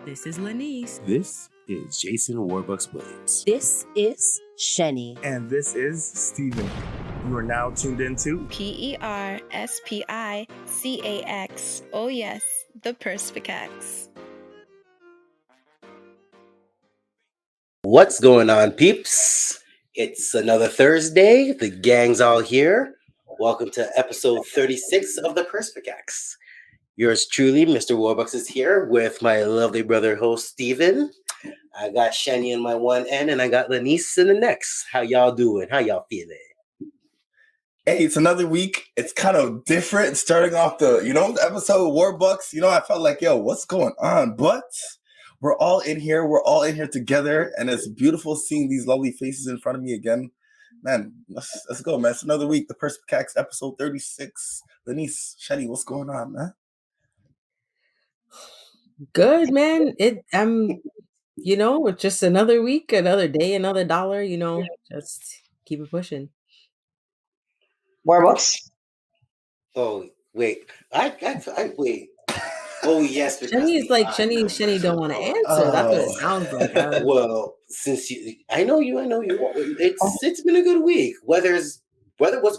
This is Lanice. This is Jason Warbucks Williams. This is Shenny. And this is Steven. You are now tuned into PERSPICAX. Oh yes, the Perspicax. What's going on, peeps? It's another Thursday. The gang's all here. Welcome to episode 36 of the Perspicax. Yours truly, Mr. Warbucks, is here with my lovely brother host, Steven. I got Shani in my one end, and I got Lanice in the next. How y'all doing? How y'all feeling? Hey, it's another week. It's kind of different starting off the episode of Warbucks. I felt like, what's going on? But we're all in here. We're all in here together, and it's beautiful seeing these lovely faces in front of me again. Man, let's go, man. It's another week. The Perspicax, episode 36. Lanice, Shani, what's going on, man? Good, man. It's just another week, another day, another dollar, just keep it pushing. Warbucks. Oh, wait. I wait. Oh, yes. Shani don't want to answer. That's what it sounds like. Well, since I know you. It's been a good week. Weather was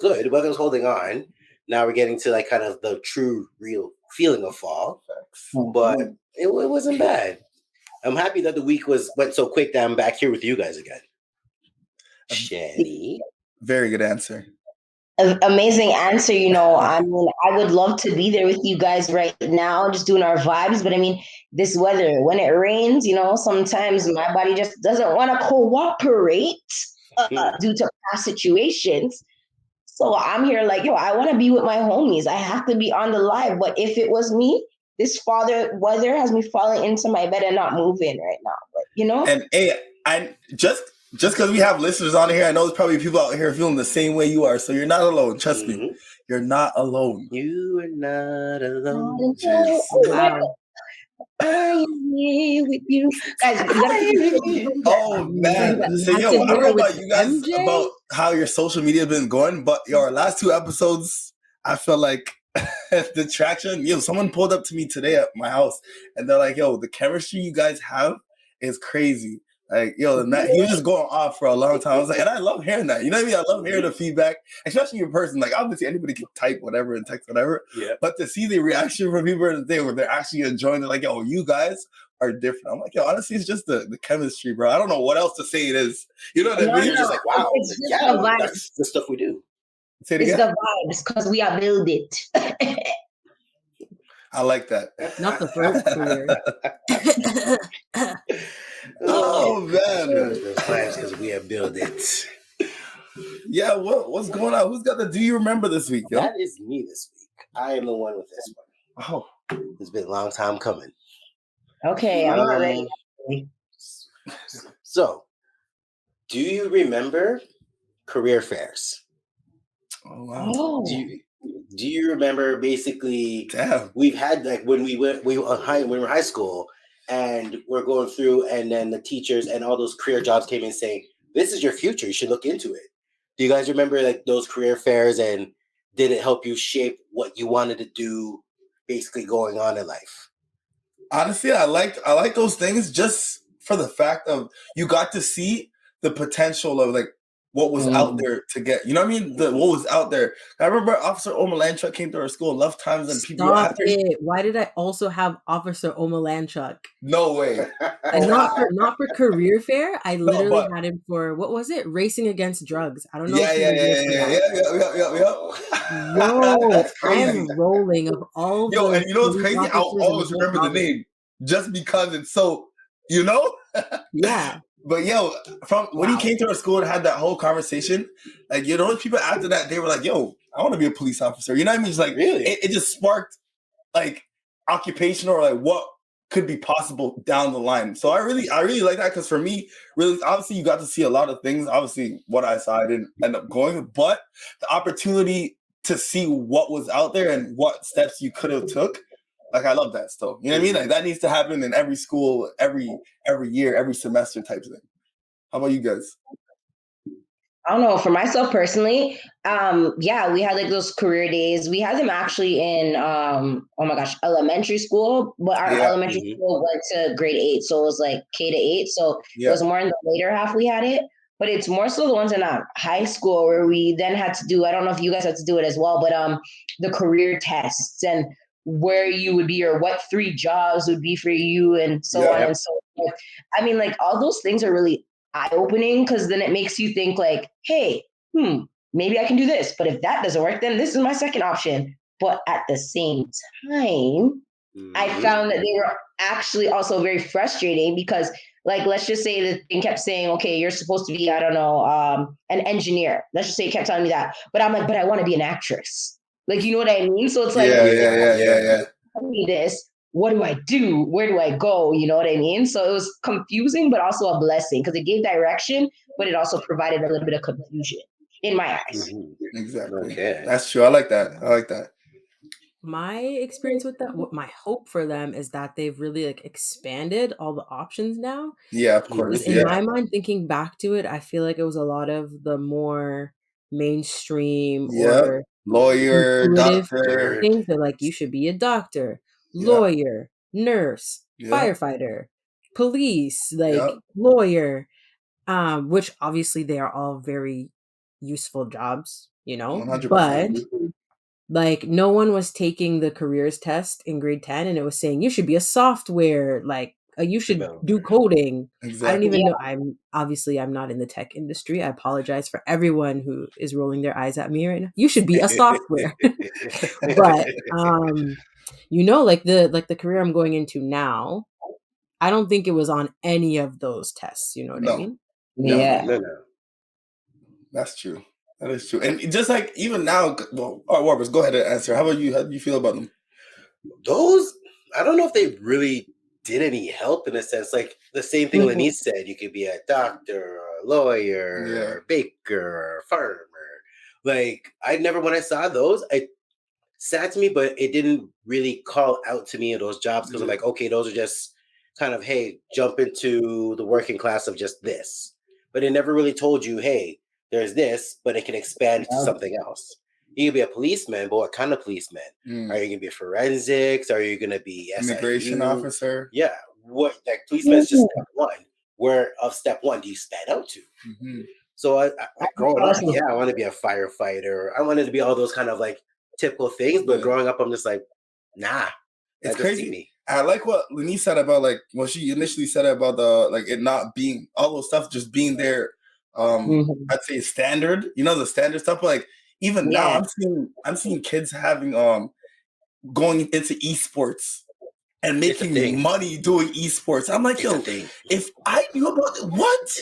good. Weather's holding on. Now we're getting to like kind of the true, real feeling of fall. But it wasn't bad. I'm happy that the week went so quick that I'm back here with you guys again. Shani. Very good answer. Amazing answer. I would love to be there with you guys right now, just doing our vibes. But this weather, when it rains, sometimes my body just doesn't want to cooperate due to past situations. So I'm here like, I want to be with my homies. I have to be on the live. But if it was me, this weather has me falling into my bed and not moving right now. But And hey, I just because we have listeners on here, I know there's probably people out here feeling the same way you are. So you're not alone. Trust me. You're not alone. You are not alone. Wow. I am here with you. Guys, oh, man. So, I don't know about you guys MJ? About how your social media has been going, but our last two episodes, I feel like the traction, someone pulled up to me today at my house and they're like, the chemistry you guys have is crazy. Like, he was just going off for a long time. I was like, and I love hearing that. You know what I mean? I love hearing the feedback, especially in person. Like, obviously, anybody can type whatever and text whatever. Yeah. But to see the reaction from people in the day where they're actually enjoying it, like, you guys are different. I'm like, honestly, it's just the chemistry, bro. I don't know what else to say it is. You know what I mean? You're just like, wow. That's the stuff we do. Say it again. It's the vibes because we are build it. I like that. Not the first career. Oh man, because we have built it. Yeah, what's going on? Who's got the Do You Remember this week? Yo? That is me this week. I am the one with this one. Oh, it's been a long time coming. Okay, I'm not ready. So, do you remember career fairs? Oh wow. Do you remember basically? Damn. We've had like when we were in high school. And we're going through, and then the teachers and all those career jobs came in saying, "This is your future. You should look into it." Do you guys remember like those career fairs, and did it help you shape what you wanted to do, basically going on in life? Honestly, I like those things just for the fact of you got to see the potential of like what was out there to get. You know what I mean? What was out there. I remember Officer Omalanchuk came to our school enough times and people Stop it. Why did I also have Officer Omalanchuk? No way. And not for career fair. I literally had him for, what was it? Racing against drugs. I don't know. Yeah. Yo, I am rolling of all the. And you know what's crazy? I'll always remember the name just because it's so, Yeah. But from when he came to our school and had that whole conversation, like people after that they were like, "Yo, I want to be a police officer." You know what I mean? It's like really, it just sparked like occupation or like what could be possible down the line. So I really like that because for me, really, obviously you got to see a lot of things. Obviously, what I saw, I didn't end up going, but the opportunity to see what was out there and what steps you could have took. Like, I love that still. You know what I mean? Like, that needs to happen in every school, every year, every semester type thing. How about you guys? I don't know. For myself personally, yeah, we had like those career days. We had them actually in, oh my gosh, elementary school. But our Yeah. elementary school went to grade 8, so it was like K to 8. So it was more in the later half we had it. But it's more so the ones in high school where we then had to do. I don't know if you guys had to do it as well, but the career tests and where you would be or what 3 jobs would be for you and so on and so forth. I mean, like all those things are really eye-opening because then it makes you think like, hey, maybe I can do this. But if that doesn't work, then this is my second option. But at the same time, I found that they were actually also very frustrating because, like, let's just say the thing kept saying, okay, you're supposed to be, I don't know, an engineer. Let's just say it kept telling me that. But I'm like, but I want to be an actress. Like, you know what I mean? So it's like, yeah. tell me this. What do I do? Where do I go? You know what I mean? So it was confusing, but also a blessing because it gave direction, but it also provided a little bit of confusion in my eyes. Exactly. Okay. That's true. I like that. My experience with that, what my hope for them is that they've really like expanded all the options now. Yeah, of course. Because in my mind, thinking back to it, I feel like it was a lot of the more mainstream or lawyer, intuitive doctor. things. They're like, you should be a doctor, lawyer, nurse, firefighter, police, like lawyer, which obviously they are all very useful jobs, you know, 100%. but like no one was taking the careers test in grade 10 and it was saying you should be a software, like you should do coding. Exactly. I don't even know. I'm not in the tech industry. I apologize for everyone who is rolling their eyes at me right now. You should be a software. But you know, like the career I'm going into now, I don't think it was on any of those tests, you know what I mean? Yeah. That's true. That is true. And just like even now, well, all right, Warbucks, go ahead and answer. How about you? How do you feel about them? Those, I don't know if they really did any help in a sense. Like the same thing Lenise said, you could be a doctor, or a lawyer, or a baker, or a farmer. Like when I saw those, it sat to me, but it didn't really call out to me of those jobs because I'm like, okay, those are just kind of, hey, jump into the working class of just this. But it never really told you, hey, there's this, but it can expand to something else. You can be a policeman, but what kind of policeman? Are you going to be a forensics? Are you going to be immigration officer? Yeah. What, like policeman is just step one. Where of step one do you stand out to? So I growing up, I want to be a firefighter. I wanted to be all those kind of like typical things, but growing up, I'm just like, nah. It's crazy. I like what Lenise said about like what she initially said about the like it not being all those stuff just being there. I'd say standard, you know, the standard stuff. But like even now, I'm seeing kids having going into esports and making money doing esports. I'm like, yo, if I knew about what?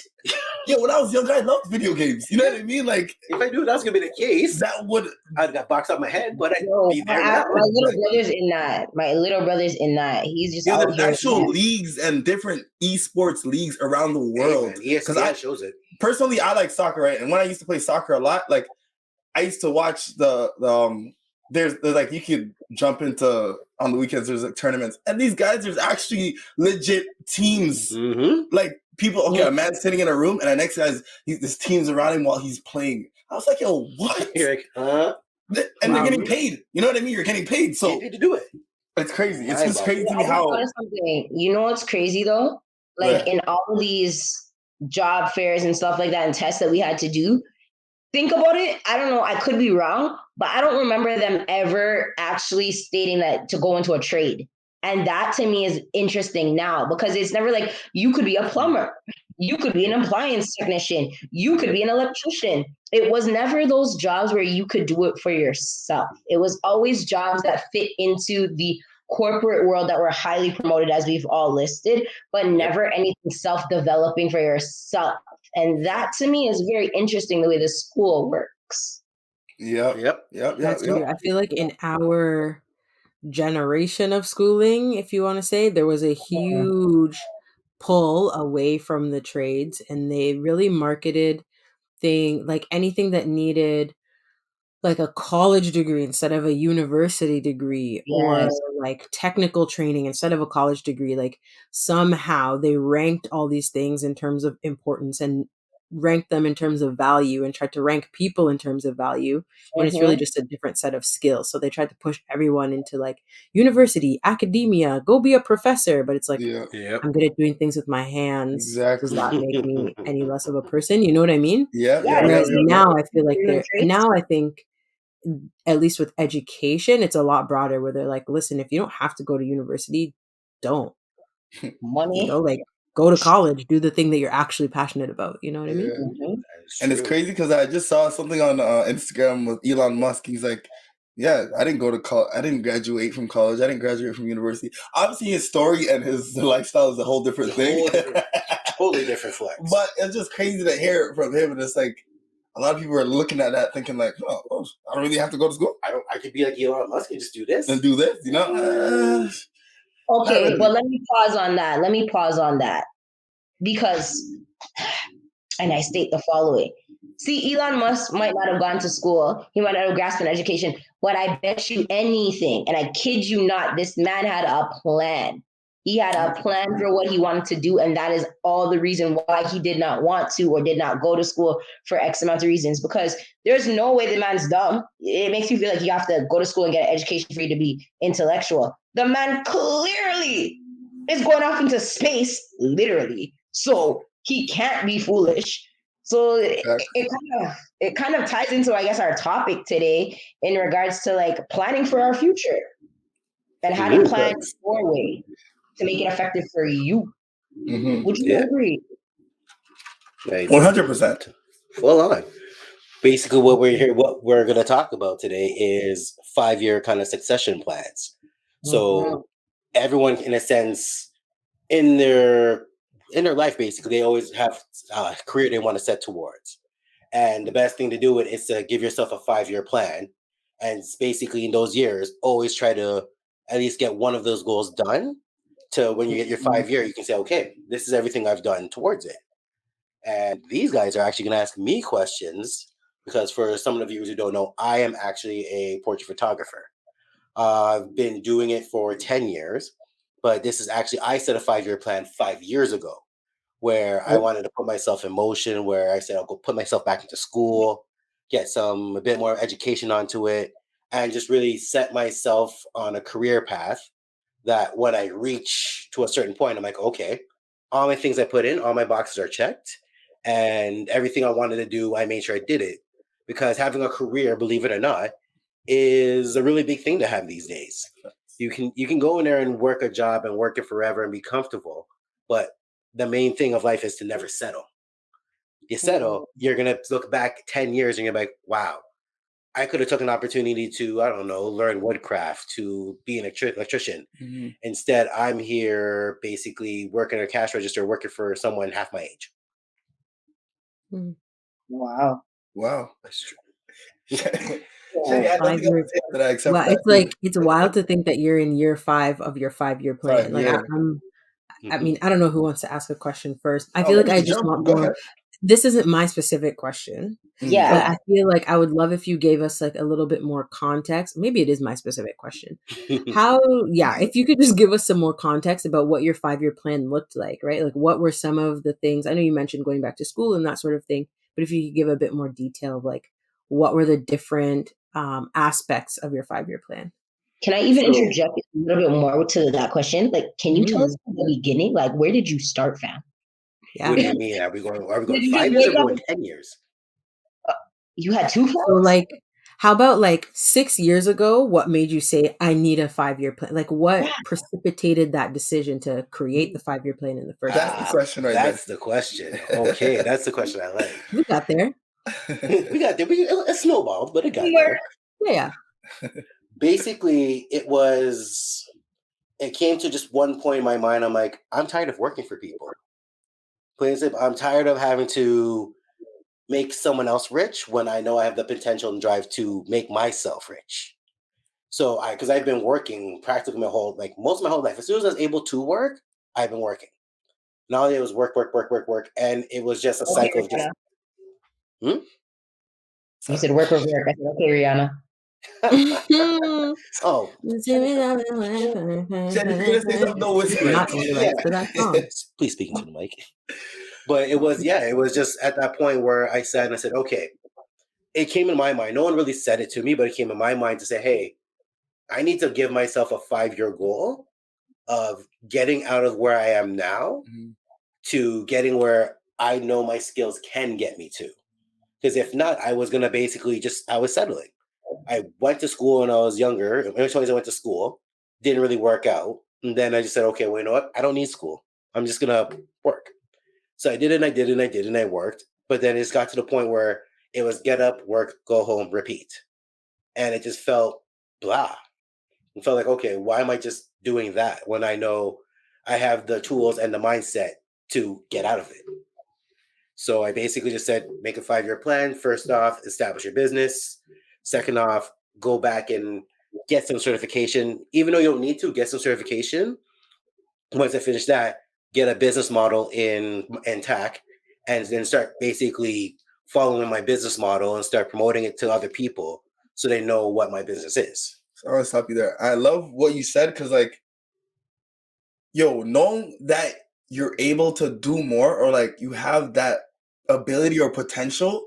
Yo, when I was young, I loved video games. You know what I mean? Like, if I knew that was gonna be the case, that would I'd got boxed out my head, but I'd be there. My little brother's in that. My little brother's in that. He's just there's actual leagues and different esports leagues around the world. Because ESPN shows it. Personally, I like soccer, right? And when I used to play soccer a lot, like I used to watch there's like you could jump into on the weekends. There's like tournaments, and these guys, there's actually legit teams. Like people, okay, a man sitting in a room, and the next guy's this team's around him while he's playing. I was like, yo, what? You're like, huh? And they're getting paid. You know what I mean? You're getting paid, so paid to do it. It's crazy. It's just crazy to me how. You know what's crazy though? Like in all of these job fairs and stuff like that, and tests that we had to do. Think about it. I don't know. I could be wrong, but I don't remember them ever actually stating that to go into a trade. And that to me is interesting now because it's never like you could be a plumber, you could be an appliance technician, you could be an electrician. It was never those jobs where you could do it for yourself. It was always jobs that fit into the corporate world that were highly promoted, as we've all listed, but never anything self-developing for yourself. And that to me is very interesting the way the school works. Yep. That's true. I feel like in our generation of schooling, if you want to say, there was a huge pull away from the trades, and they really marketed like anything that needed like a college degree instead of a university degree, or like technical training instead of a college degree. Like somehow they ranked all these things in terms of importance and rank them in terms of value and tried to rank people in terms of value when it's really just a different set of skills. So they tried to push everyone into like university, academia, go be a professor. But it's like, Yep. I'm good at doing things with my hands. Exactly. Does that make me any less of a person? You know what I mean? Yeah. Whereas now I feel like Human traits. now I think, at least with education, it's a lot broader where they're like, listen, if you don't have to go to university, don't. Money. You know, like go to college, do the thing that you're actually passionate about. You know what I mean? And it's crazy because I just saw something on Instagram with Elon Musk. He's like, yeah, I didn't go to college. I didn't graduate from college. I didn't graduate from university. Obviously, his story and his lifestyle is a whole different thing. Totally different flex. But it's just crazy to hear it from him. And it's like, a lot of people are looking at that thinking like, oh, I don't really have to go to school. I could be like Elon Musk and just do this. And do this, you know? Okay, really. but let me pause on that. Because, and I state the following. See, Elon Musk might not have gone to school. He might not have grasped an education. But I bet you anything, and I kid you not, this man had a plan. He had a plan for what he wanted to do, and that is all the reason why he did not want to or did not go to school for X amount of reasons, because there's no way the man's dumb. It makes you feel like you have to go to school and get an education for you to be intellectual. The man clearly is going off into space, literally. So he can't be foolish. So it kind of ties into, I guess, our topic today in regards to like planning for our future and how to plan your way to make it effective for you. Would you agree? 100%. Full on. Basically, what we're going to talk about today is 5-year kind of succession plans. So everyone, in a sense, in their life, basically, they always have a career they want to set towards. And the best thing to do is to give yourself a 5-year plan. And basically, in those years, always try to at least get one of those goals done. To when you get your 5-year, you can say, okay, this is everything I've done towards it. And these guys are actually going to ask me questions because for some of you who don't know, I am actually a portrait photographer. I've been doing it for 10 years, but this is actually, I set a 5-year plan 5 years ago where I wanted to put myself in motion, where I said, I'll go put myself back into school, get a bit more education onto it, and just really set myself on a career path that when I reach to a certain point, I'm like, okay, all my things I put in, all my boxes are checked, and everything I wanted to do, I made sure I did it. Because having a career, believe it or not, is a really big thing to have these days. You can go in there and work a job and work it forever and be comfortable, but the main thing of life is to never settle. You settle, you're gonna look back 10 years and you're like, wow, I could have took an opportunity to, I don't know, learn woodcraft, to be an electrician. Instead, I'm here basically working a cash register, working for someone half my age. Wow. That's true. It's wild to think that you're in year 5 of your 5-year plan. I mean, I don't know who wants to ask a question first. I feel like I just want more. This isn't my specific question. Yeah. But I feel like I would love if you gave us like a little bit more context. Maybe it is my specific question. If you could just give us some more context about what your 5-year plan looked like, right? Like what were some of the things? I know you mentioned going back to school and that sort of thing, but if you could give a bit more detail of like what were the different aspects of your 5-year plan? Can I even interject a little bit more to that question? Like, can you tell us from the beginning, like where did you start, fam? Yeah. What do you mean? Are we going 5 years or going 10 years? You had 2 plans? So like, how about like 6 years ago, what made you say, I need a 5-year plan? Like what precipitated that decision to create the 5-year plan in the first place? That's the question right That's the question. Okay, that's the question I like. We got there. We got there. It snowballed, but it got there. Yeah. Basically, it came to just one point in my mind. I'm like, I'm tired of working for people. Plain and simple, I'm tired of having to make someone else rich when I know I have the potential and drive to make myself rich. So because I've been working practically most of my whole life. As soon as I was able to work, I've been working. Now it was work, and it was just a cycle of just. You said work. I said, okay, Rihanna. Oh. Not any rights to that song. Please speak into the mic. But it was just at that point where I sat and I said, okay, it came in my mind. No one really said it to me, but it came in my mind to say, hey, I need to give myself a 5-year goal of getting out of where I am now to getting where I know my skills can get me to. Because if not, I was going to basically I was settling. I went to school when I was younger. In my 20s, I went to school. Didn't really work out. And then I just said, okay, well, you know what? I don't need school. I'm just going to work. So I did it, and I worked. But then it just got to the point where it was get up, work, go home, repeat. And it just felt blah. It felt like, okay, why am I just doing that when I know I have the tools and the mindset to get out of it? So I basically just said, make a 5-year plan. First off, establish your business. Second off, go back and get some certification. Even though you don't need to, get some certification. Once I finish that, get a business model in tech, and then start basically following my business model and start promoting it to other people so they know what my business is. So I want to stop you there. I love what you said because, like, knowing that you're able to do more or like you have that ability or potential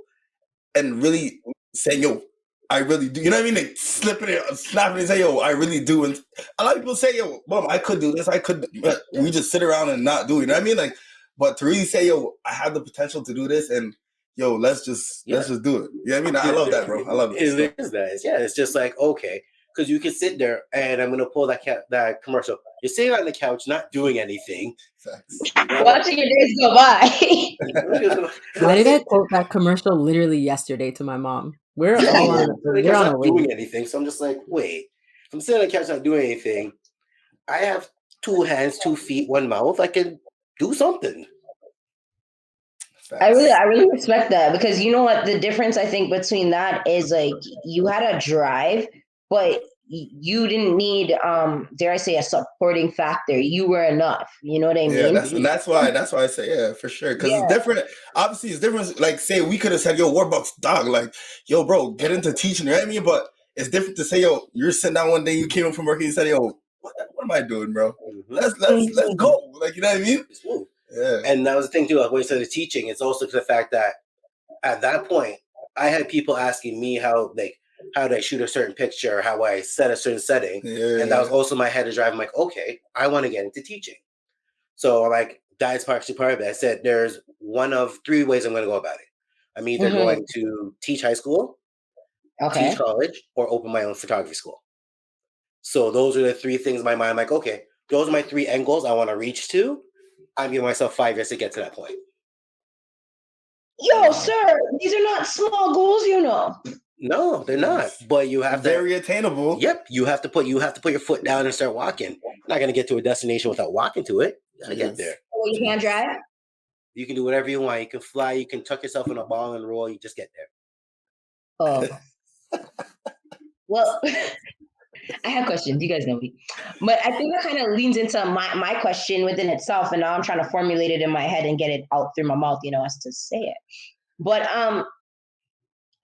and really saying, I really do. You know what I mean? Like snapping it and say, I really do. And a lot of people say, Mom, I could do this. I could. But we just sit around and not do it. You know what I mean? Like, but to really say, I have the potential to do this, and let's just do it. You know what I mean? I love that, bro. I love it. It is that. It's just like, okay, because you can sit there and I'm gonna pull that commercial. You're sitting on the couch, not doing anything, watching your days go by. Why did I quote that commercial literally yesterday to my mom? We're all on doing anything. So I'm just like, wait, if I'm sitting on the couch not doing anything, I have 2 hands, 2 feet, 1 mouth. I can do something. I really respect that, because you know what the difference I think between that is, like, you had a drive, but you didn't need dare I say a supporting factor. You were enough. You know what I mean? That's why I say for sure, because it's different. Obviously, it's different. Like, say we could have said, Warbucks, dog, like, bro, get into teaching. You know what I mean? But it's different to say, you're sitting down one day, you came in from work, and you said, what am I doing, bro? Let's go. Like, you know what I mean? Yeah. And that was the thing too. When I started teaching, it's also the fact that at that point, I had people asking me how do I shoot a certain picture, how I set a certain setting, and that was also my head to drive. I'm like, okay, I want to get into teaching. So like that's actually part of it. I said there's one of 3 ways I'm going to go about it. I'm either going to teach high school, teach college, or open my own photography school. So those are the 3 things in my mind. I'm like, okay, those are my 3 end goals I want to reach to. I'm giving myself 5 years to get to that point. Sir, these are not small goals, No, they're not. But you have very attainable. Yep, you have to put your foot down and start walking. You're not gonna get to a destination without walking to it. You gotta get there. Well, you can't drive. You can do whatever you want. You can fly. You can tuck yourself in a ball and roll. You just get there. Oh, well. I have questions. You guys know me. But I think that kind of leans into my question within itself. And now I'm trying to formulate it in my head and get it out through my mouth, as to say it. But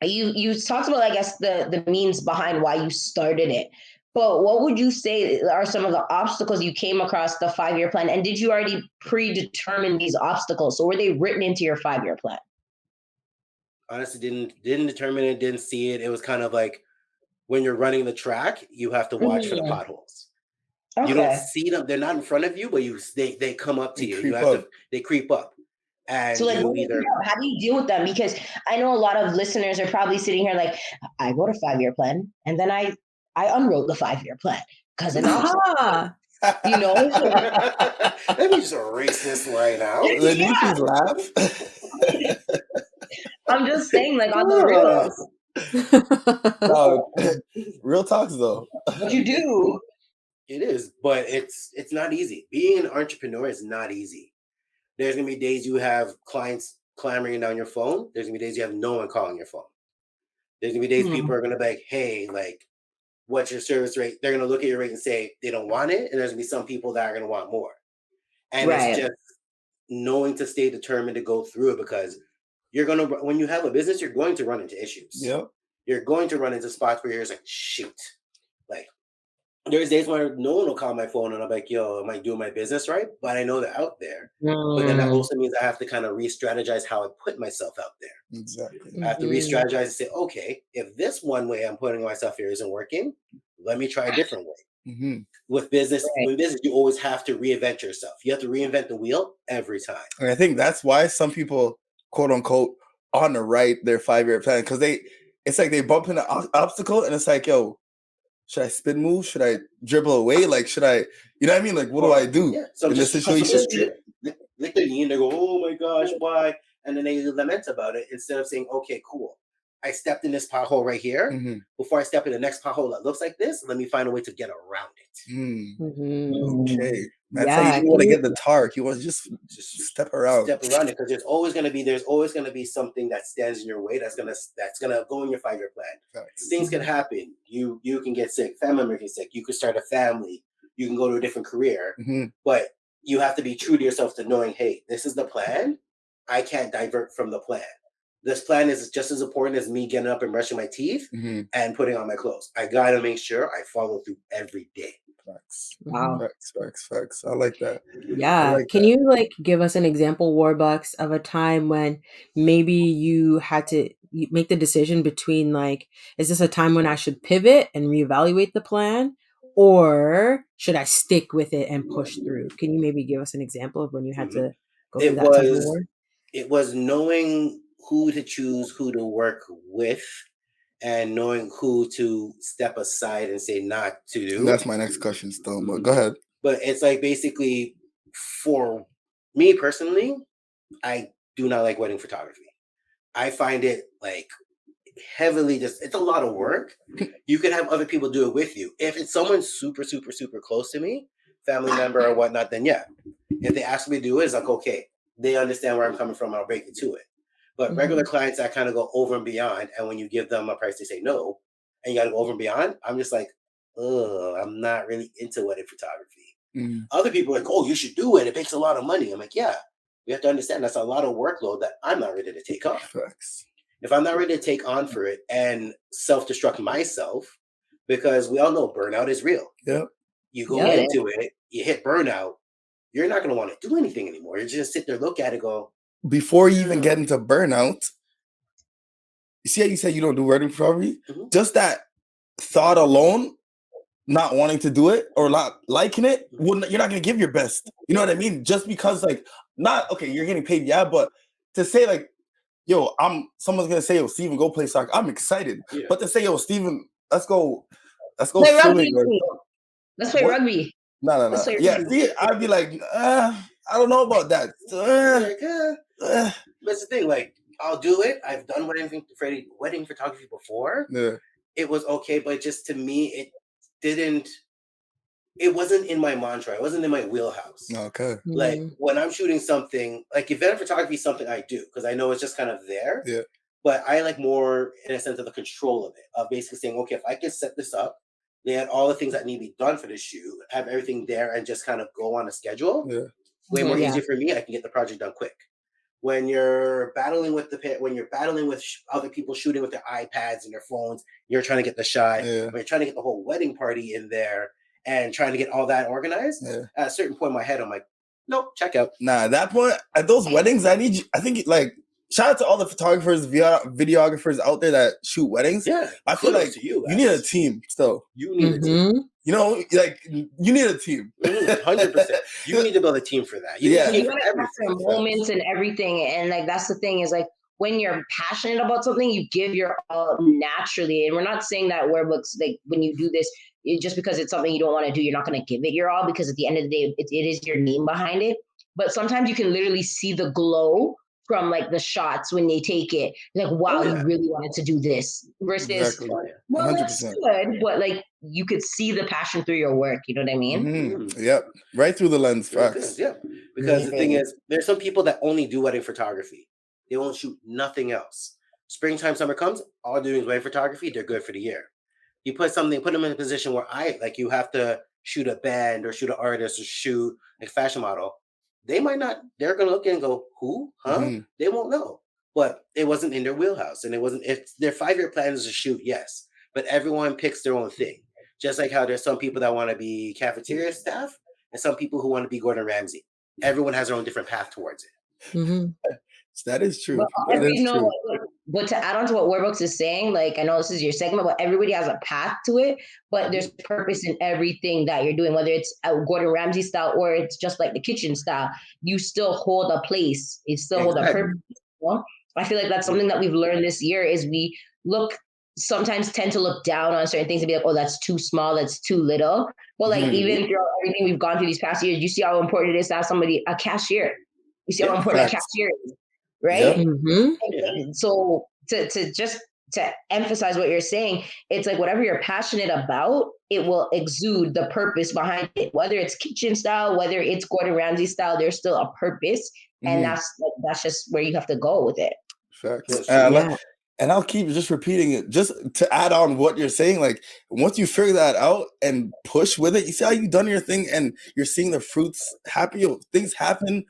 you talked about, I guess, the means behind why you started it. But what would you say are some of the obstacles you came across the 5-year plan? And did you already predetermine these obstacles? So were they written into your 5-year plan? Honestly, didn't determine it, didn't see it. It was kind of like, when you're running the track, you have to watch for the potholes. Okay. You don't see them; they're not in front of you, but they come up to you. They creep up. And so, like, how do you deal with them? Because I know a lot of listeners are probably sitting here like, I wrote a 5-year plan, and then I unwrote the 5-year plan because of Let me just erase this right now. Let me just laugh. I'm just saying, like, on the reels. No, real talks though. What you do? It is, but it's not easy. Being an entrepreneur is not easy. There's gonna be days you have clients clamoring down your phone. There's gonna be days you have no one calling your phone. There's gonna be days people are gonna be like, hey, like, what's your service rate? They're gonna look at your rate and say they don't want it, and there's gonna be some people that are gonna want more. And it's just knowing to stay determined to go through it, because when you have a business, you're going to run into issues. Yep. You're going to run into spots where you're just like, shoot, like, there's days where no one will call my phone and I'm like, yo, am I doing my business right? But I know they're out there. But then that Mm. also means I have to kind of re-strategize how I put myself out there. Exactly. I have to re-strategize and say, okay, if this one way I'm putting myself here isn't working, let me try a different way. Mm-hmm. With business, you always have to reinvent yourself. You have to reinvent the wheel every time. And I think that's why some people, quote unquote, on the right their 5-year plan, because it's like they bump into an obstacle and it's like, yo, should I spin move? Should I dribble away? Like, should I, you know what I mean? Like, what do I do in this situation? Lick their knee and they go, oh my gosh, why? And then they lament about it instead of saying, okay, cool. I stepped in this pothole right here. Mm-hmm. Before I step in the next pothole that looks like this, let me find a way to get around it. Okay. That's how you want to get the torque. You want to just step around. Step around it, because there's always going to be something that stands in your way that's gonna go in your 5-year plan. Things can happen. You can get sick. Family member can get sick. You could start a family. You can go to a different career. But you have to be true to yourself to knowing, hey, this is the plan. I can't divert from the plan. This plan is just as important as me getting up and brushing my teeth and putting on my clothes. I got to make sure I follow through every day. Facts. Wow. Facts. I like that. Yeah. Can you like give us an example, Warbucks, of a time when maybe you had to make the decision between like, is this a time when I should pivot and reevaluate the plan? Or should I stick with it and push through? Can you maybe give us an example of when you had to go through that type of war? It was knowing who to choose, who to work with, and knowing who to step aside and say not to do. That's my next question still, but go ahead. But it's like basically, for me personally, I do not like wedding photography. I find it like heavily it's a lot of work. You can have other people do it with you. If it's someone super, super, super close to me, family member or whatnot, then yeah. If they ask me to do it, it's like, okay, they understand where I'm coming from, I'll break it to it. But regular clients that kind of go over and beyond, and when you give them a price, they say no, and you got to go over and beyond, I'm just like, I'm not really into wedding photography. Other people are like, oh, you should do it. It makes a lot of money. I'm like, yeah, we have to understand that's a lot of workload that I'm not ready to take on. Facts. If I'm not ready to take on for it and self-destruct myself, because we all know burnout is real. Yep. You go into it, you hit burnout, you're not going to want to do anything anymore. You're just sit there, look at it, go. Before you even get into burnout, you see how you said you don't do wedding photography? Just that thought alone, not wanting to do it or not liking it, you're not going to give your best. You know what I mean? Just because like, you're getting paid, yeah, but to say like, yo, someone's going to say, yo, Steven, go play soccer. I'm excited. Yeah. But to say, yo, Steven, let's go play rugby. Let's play rugby. No. Yeah, see, I'd be like, I don't know about that. That's the thing. Like, I'll do it. I've done wedding photography before. Yeah. It was okay, but just to me, it wasn't in my mantra. It wasn't in my wheelhouse. Okay. Like when I'm shooting something, like event photography is something I do because I know it's just kind of there. Yeah. But I like more in a sense of the control of it, of basically saying, okay, if I can set this up, they had all the things that need to be done for this shoot, have everything there, and just kind of go on a schedule. Yeah. Way more easier for me. I can get the project done quick. When you're battling with other people shooting with their iPads and their phones, you're trying to get the shot. Yeah. When you're trying to get the whole wedding party in there and trying to get all that organized, at a certain point in my head, I'm like, nope, check out. Nah, at that point, at those weddings, shout out to all the photographers, videographers out there that shoot weddings. Yeah, I feel like you need a team still. You need a team. You know, like you need a team. 100%. You need to build a team for that. You need a team for everything. Moments and everything. And like that's the thing is like when you're passionate about something, you give your all naturally. And we're not saying that Warbucks, like when you do this, just because it's something you don't want to do, you're not going to give it your all, because at the end of the day, it is your name behind it. But sometimes you can literally see the glow from like the shots when they take it. Like, wow, you really wanted to do this. Versus, well, 100%. That's good, but like you could see the passion through your work. You know what I mean? Yep. Right through the lens. Facts. Yeah. Because the thing is, there's some people that only do wedding photography. They won't shoot nothing else. Springtime, summer comes, all doing wedding photography, they're good for the year. You put them in a position where you have to shoot a band or shoot an artist or shoot a fashion model. They might not, they're going to look and go, who? Huh? They won't know. But it wasn't in their wheelhouse. And it wasn't, if their 5-year plan is to shoot, yes. But everyone picks their own thing. Just like how there's some people that want to be cafeteria staff and some people who want to be Gordon Ramsay. Everyone has their own different path towards it. Mm-hmm. That is true. But, but to add on to what Warbucks is saying, like, I know this is your segment, but everybody has a path to it. But there's purpose in everything that you're doing, whether it's Gordon Ramsay style or it's just like the kitchen style. You still hold a place. You still hold a purpose. You know? I feel like that's something that we've learned this year is we sometimes tend to look down on certain things and be like, oh, that's too small, that's too little. But like even throughout everything we've gone through these past years, you see how important it is to have a cashier. You see how important a cashier is, right? Yeah. Mm-hmm. So to emphasize what you're saying, it's like whatever you're passionate about, it will exude the purpose behind it. Whether it's kitchen style, whether it's Gordon Ramsay style, there's still a purpose, and that's just where you have to go with it. Facts. And I'll keep just repeating it, just to add on what you're saying. Like once you figure that out and push with it, you see how you've done your thing, and you're seeing the fruits happen. Things happen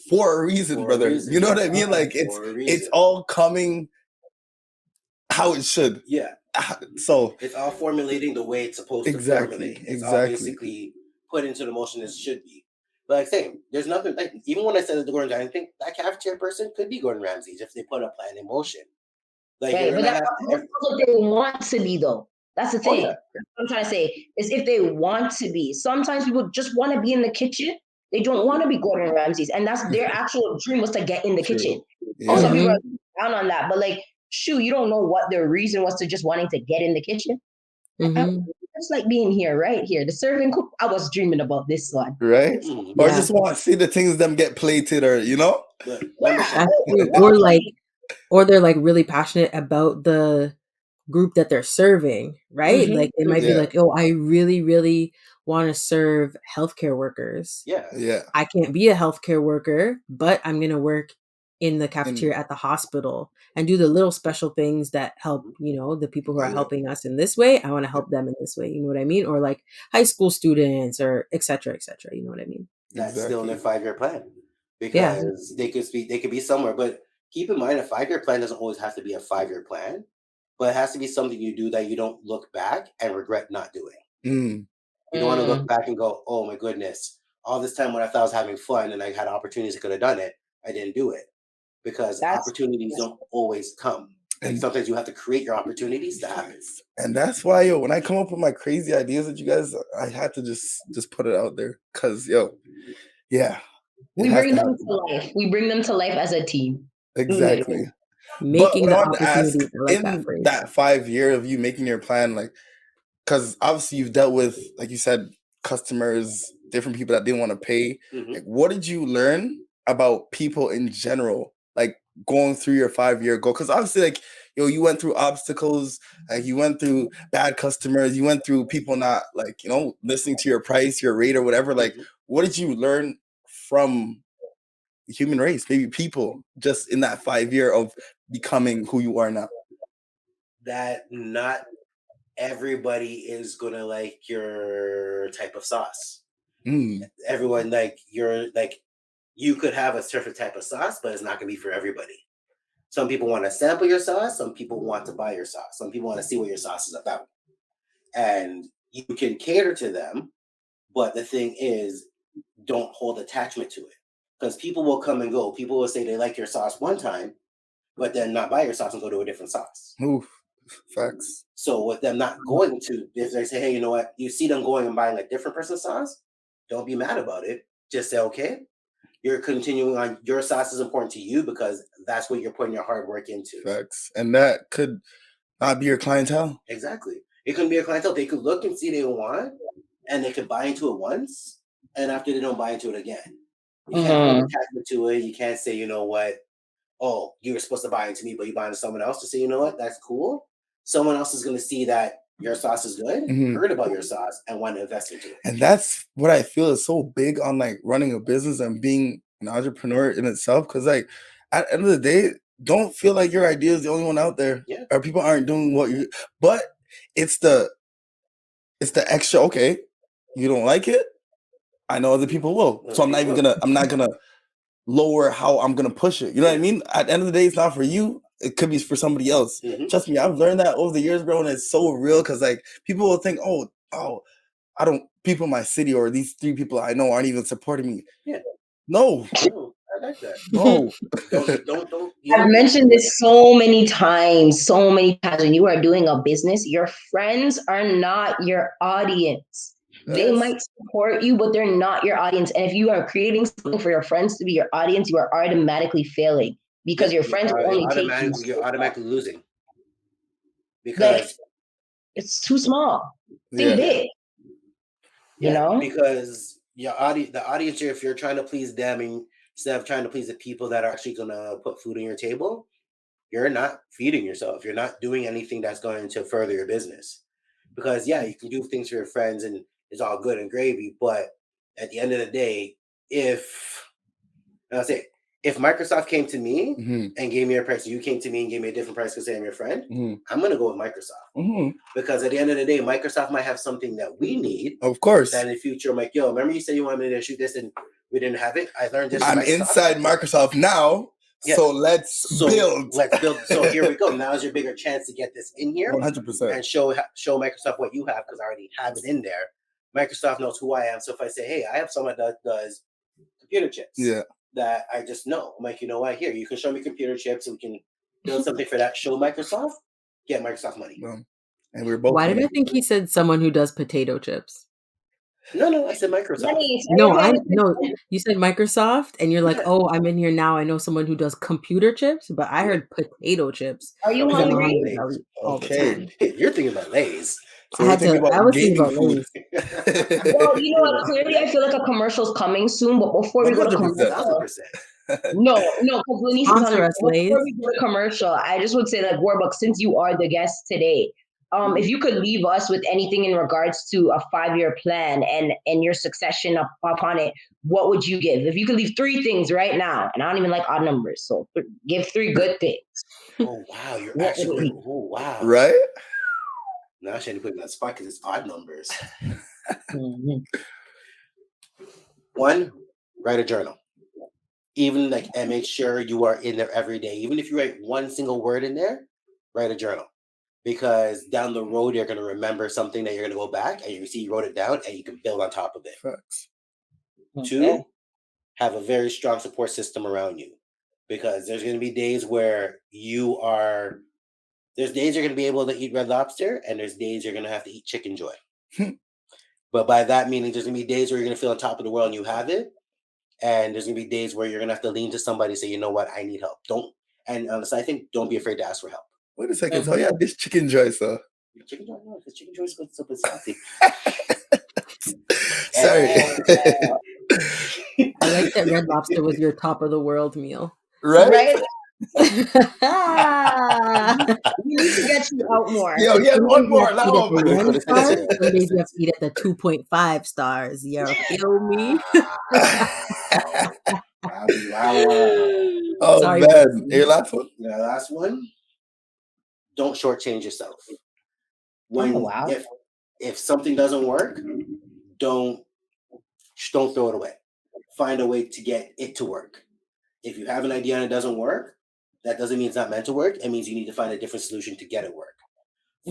for a reason, brother. You know what I mean? Like it's all coming how it should. Yeah. So it's all formulating the way it's supposed to formulate. It's all basically put into the motion as it should be. But like saying, there's nothing like even when I said that the Gordon Ramsay, I think that cafeteria person could be Gordon Ramsay if they put a plan in motion. Like, but that's what they want to be, though. That's the thing. What I'm trying to say is if they want to be. Sometimes people just want to be in the kitchen. They don't want to be Gordon Ramsays, and that's their actual dream was to get in the kitchen. Yeah. Some people are down on that, but like, shoot, you don't know what their reason was to just wanting to get in the kitchen. It's like being here, right here, the serving cook. I was dreaming about this one, right? Or just want to see the things them get plated, or or they're like really passionate about the group that they're serving, right? Like they might be like, oh, I really, really want to serve healthcare workers. Yeah. I can't be a healthcare worker, but I'm going to work in the cafeteria at the hospital and do the little special things that help, the people who are helping us in this way. I want to help them in this way. You know what I mean? Or like high school students or et cetera, et cetera. You know what I mean? That's still in their 5-year plan because they could be somewhere, but keep in mind, a 5-year plan doesn't always have to be a 5-year plan, but it has to be something you do that you don't look back and regret not doing. You don't want to look back and go, oh my goodness, all this time when I thought I was having fun and I had opportunities, I could have done it. I didn't do it because opportunities don't always come. And sometimes you have to create your opportunities to happen. And that's why, when I come up with my crazy ideas that you guys, I had to just put it out there because, we bring them to life. We bring them to life as a team. Exactly. Making the opportunity in that 5 year of you making your plan, like, because obviously you've dealt with, like you said, customers, different people that didn't want to pay. Like, what did you learn about people in general, like going through your 5-year goal? Because obviously, like, you went through obstacles, like you went through bad customers, you went through people not like, listening to your price, your rate or whatever. Like, what did you learn from the human race, maybe people, just in that 5 year of becoming who you are now? That not everybody is gonna like your type of sauce. Everyone you could have a certain type of sauce, but it's not gonna be for everybody. Some people want to sample your sauce, some people want to buy your sauce, some people want to see what your sauce is about. And you can cater to them, but the thing is, don't hold attachment to it. Because people will come and go. People will say they like your sauce one time, but then not buy your sauce and go to a different sauce. Oof, facts. So with them not going to, if they say, hey, you know what, you see them going and buying a different person's sauce, don't be mad about it. Just say, okay, you're continuing on. Your sauce is important to you because that's what you're putting your hard work into. Facts. And that could not be your clientele. Exactly. It couldn't be your clientele. They could look and see they want, and they could buy into it once, and after they don't buy into it again. You can't put attachment to it. You can't say, you know what, oh, you were supposed to buy into me, but you buy into someone else to say, you know what, that's cool. Someone else is going to see that your sauce is good, heard about your sauce, and want to invest into it. And that's what I feel is so big on like running a business and being an entrepreneur in itself. Because like at the end of the day, don't feel like your idea is the only one out there, or people aren't doing what you. But it's the extra. Okay, you don't like it. I know other people will, so I'm not gonna lower how I'm gonna push it. You know what I mean? At the end of the day, it's not for you. It could be for somebody else. Trust me, I've learned that over the years, bro, and it's so real because like people will think, oh, oh, people in my city or these 3 people I know aren't even supporting me. Yeah. No. I like that. No. Don't. I've mentioned this so many times. When you are doing a business, your friends are not your audience. They might support you, but they're not your audience. And if you are creating something for your friends to be your audience, you are automatically failing because your friends will only take you. You're automatically losing because it's too small. Think big. You know, because the audience here, if you're trying to please them instead of trying to please the people that are actually gonna put food on your table, you're not feeding yourself. You're not doing anything that's going to further your business. Because you can do things for your friends and it's all good and gravy, but at the end of the day, if Microsoft came to me and gave me a price, you came to me and gave me a different price because I'm your friend, I'm going to go with Microsoft. Because at the end of the day, Microsoft might have something that we need. Of course. That in the future, I'm like, yo, remember you said you wanted me to shoot this and we didn't have it? I learned this. I'm inside Microsoft now. Yes. So let's build. So here we go. Now is your bigger chance to get this in here 100% and show Microsoft what you have because I already have it in there. Microsoft knows who I am. So if I say, hey, I have someone that does computer chips that I just know, I'm like, you know what? Here, you can show me computer chips and we can build something for that. Show Microsoft, get Microsoft money. And we're both. Why did I think he said someone who does potato chips? No, I said Microsoft. No, you said Microsoft, and you're like, oh, I'm in here now. I know someone who does computer chips, but I heard potato chips. Are you hungry? Okay, you're thinking about Lay's. So I was thinking about Lay's. Well, you know what? Clearly, I feel like a commercial's coming soon. But before we go to commercial, no, because Lenise is hungry. Before we go to commercial, I just would say, like, Warbucks, since you are the guest today. If you could leave us with anything in regards to a 5-year plan and your succession upon it, what would you give? If you could leave 3 things right now, and I don't even like odd numbers, so give 3 good things. Oh wow, you're actually right. Now I shouldn't put that spot because it's odd numbers. 1, write a journal. Even and make sure you are in there every day. Even if you write 1 single word in there, write a journal. Because down the road, you're going to remember something that you're going to go back and you see you wrote it down and you can build on top of it. Facts. 2, have a very strong support system around you. Because there's going to be days where there's days you're going to be able to eat Red Lobster and there's days you're going to have to eat Chicken Joy. But by that meaning, there's going to be days where you're going to feel on top of the world and you have it. And there's going to be days where you're going to have to lean to somebody and say, you know what, I need help. And honestly, I think don't be afraid to ask for help. Wait a second. So this Chicken Joy, sir. Chicken Joy, no, because Chicken Joy is something salty. Sorry. I like that Red Lobster was your top of the world meal. Right? We need to get you out more. Yo, one more. Some days you have to eat at the 2.5 stars. You feel me? Oh, sorry, man. Your last one? Yeah, last one. Don't shortchange yourself. If something doesn't work, don't throw it away. Find a way to get it to work. If you have an idea and it doesn't work, that doesn't mean it's not meant to work. It means you need to find a different solution to get it work.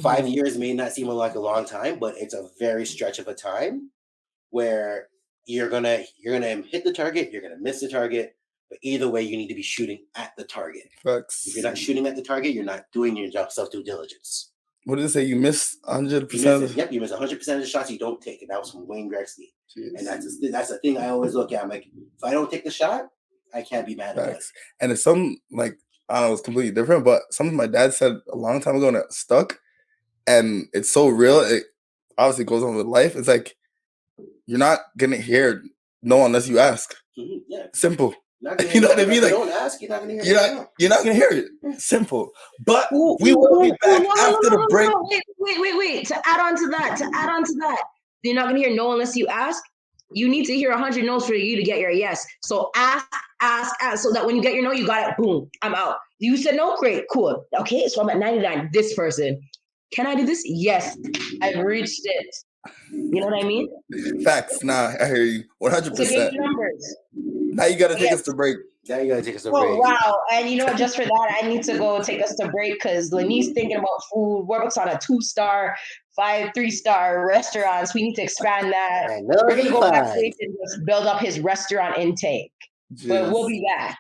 5 years may not seem like a long time, but it's a very stretch of a time where you're gonna hit the target, you're gonna miss the target, but either way, you need to be shooting at the target. Facts. If you're not shooting at the target, you're not doing your self due diligence. What did it say? You miss 100%? Yep, you miss 100% of the shots you don't take, and that was from Wayne Gretzky. And that's the thing I always look at. I'm like, if I don't take the shot, I can't be mad at it. And it's something like, I don't know, it's completely different, but something my dad said a long time ago and it stuck, and it's so real. It obviously goes on with life. It's like, you're not gonna hear no unless you ask. Yeah. Simple. You know what I mean? Like, don't ask, you're not gonna hear it. You're not gonna hear it. Simple. But we will be back after the break. Wait. To add on to that, you're not gonna hear no unless you ask. You need to hear 100 no's for you to get your yes. So ask, so that when you get your no, you got it. Boom, I'm out. You said no, great, cool. Okay, so I'm at 99. This person, can I do this? Yes, I've reached it. You know what I mean? Facts. Nah, I hear you 100%. So numbers. Now you got to take us to break. Now you gotta take us a Oh, break. wow. And you know what? Just for that, I need to go take us to break because Leni's thinking about food. Warbucks on a 2-star, 3-star restaurants. We need to expand that. We're going to go backstage and just build up his restaurant intake. But we'll be back.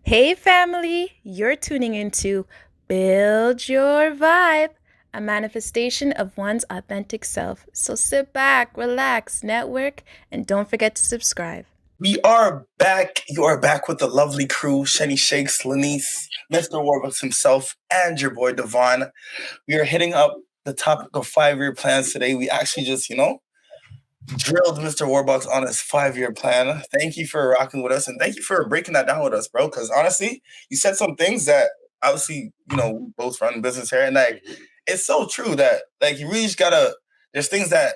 Hey, family, you're tuning into Build Your Vibe, a manifestation of one's authentic self. So sit back, relax, network, and don't forget to subscribe. We are back. You are back with the lovely crew, Shenny Shakes, Lenice, Mr. Warbucks himself, and your boy Devon. We are hitting up the topic of 5-year plans today. We actually just, drilled Mr. Warbucks on his 5-year plan. Thank you for rocking with us, and thank you for breaking that down with us, bro. Because honestly, you said some things that obviously, we both run business here, and it's so true that you really just gotta. There's things that